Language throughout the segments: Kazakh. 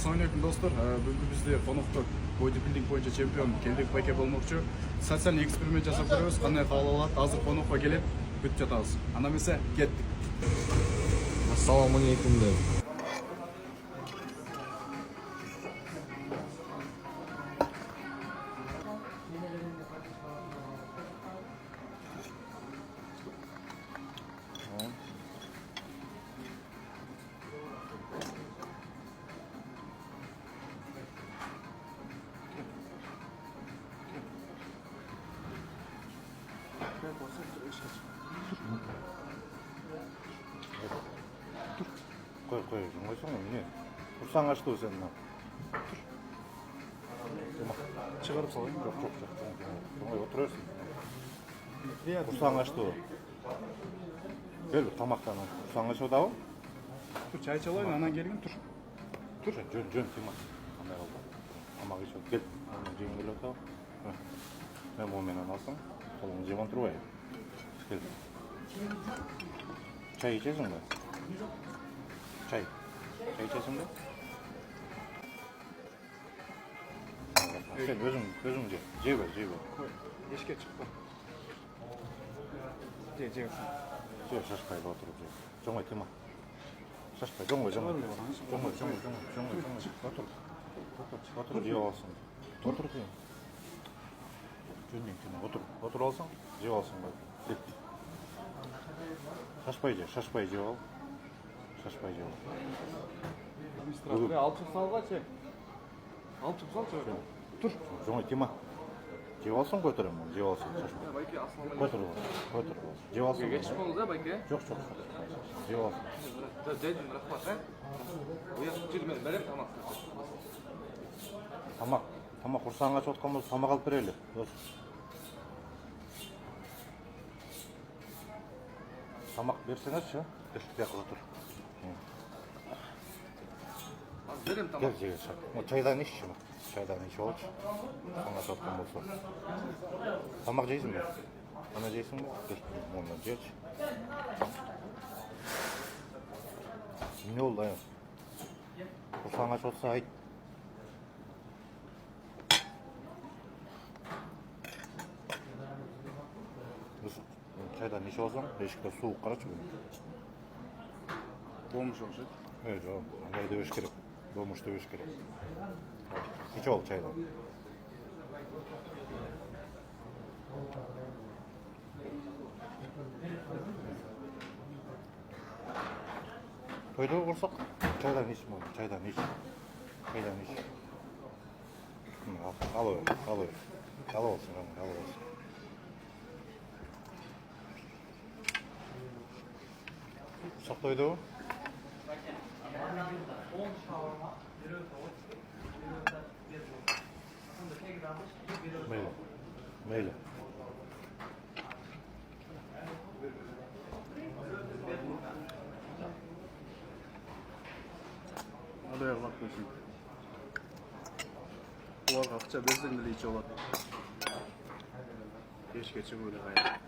Assalamu alaikum dostlar. Бүгүн бизде конокто бодибилдинг боюнча чемпион Келдик байке болмокчу. Социалдык эксперимент жасап көрөбүз. Кандай кабыл алат? Азыр конокко келип күтүп жатабыз. Анда эмесе кеттик. Assalomu alaykum deb. Koy, 정말 не. Kursan sen lan. Чыгарып салайын. Жоқ. Oturuyorsun. Kursan açtı o. Gel bir tamaktan. Kursan açtı o da o. Тур, чай чалайын, анан келгин, тур. Dur sen, jön Timo. Qanday oldu? Tamak içip gel. Onu жеген келіп отыр. Мен менен алсам, қолыңды жеп отырбай. Gel. Çay içesің бе? Çay içesің бе? Sen özün je. Je бер. Кой, эшикке чыкпа. Же. Je шашпай отырып же. Жоңой Тимо. Шашпай, жоңой. Otur жеп алсың. Otur дейм. Жөннен Тимо, otur алсаң, жеп алсың бе? Кет. Шашпай жеп ал. Администратор алып чыгып салгачы. Алып чыгып салчы. Тур. Жоңой Тимо. Жеп алсаң көтөрөм, жеп алсаң шашпай. Байке, ассаламу алейкум. Көтөр. Жеп алсаң. Кечип болду да, байке? Жоқ. Жеп алсаң. Жайдым, рахмат, Уяк жер мен берем тамак. Тамак курсаң ачып аткан болсо тамак алып берели. Дос. Тамак берсеңерчи, эшикте отур. Берем тамак. Gel. Çaydan iççi mi? Çaydan iç ol. Sana sattım olsa. Tamak yiysin mi? Ana yiysin mi? Gel. Ondan geç. Ne oldu ya? Kursağına çotsa ait. Çaydan iç olsam, eşikte soğuk kara çıkıyor. Болмуш окшойт. Evet, o. Anayı dövüş gerek. Doğmuş dövüş gerek. Hiç ol çaydan. Toyda kursak, çaydan iç mi? Çaydan iç. Al olsun. Al olsun. Kursak toyda o. Meyle. Адай кылып койсун. Буларга акча берсең деле ичип алат. Кечке чыгып эле кайра.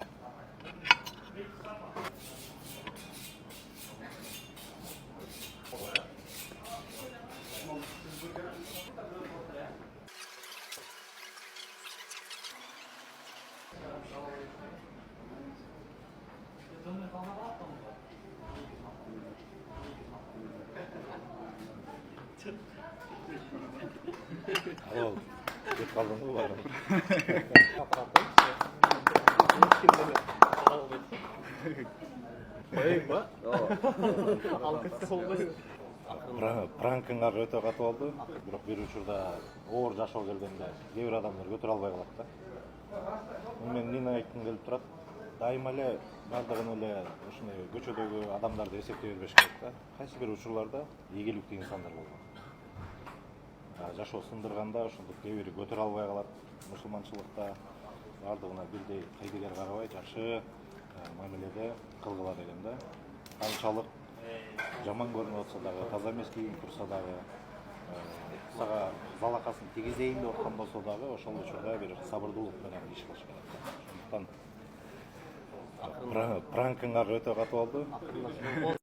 Al. Git kaldın mı var? Koyayım mı? Пранкыңар өтө катуу болду. Бирок бир учурда оор жашоо келгенде кээ бир адамдар көтөрө албай калат да. Мен эмне айткым келип турат? Дайыма эле бардыгын эле ушундай көчөдөгү адамдарды эсептей бербеш керек да. Кайсы бир учурларда ийгиликтүү инсандар болгон. Жашоо сындырганда ошондук кээ бири көтөрө албай калат. Мусулманчылыкта бардыгына бирдей кайдыгер карабай жакшы мамиледе кылгыла деген да. Канчалык жаман көрүнүп атса дагы, таза эмес кийим турса дагы, сага залакасын тийгизейин деп аткан болсо дагы, ошол учурда бир сабырдуулук менен иш кылыш керек. Ошондуктан пранкыңар өтө катуу болду.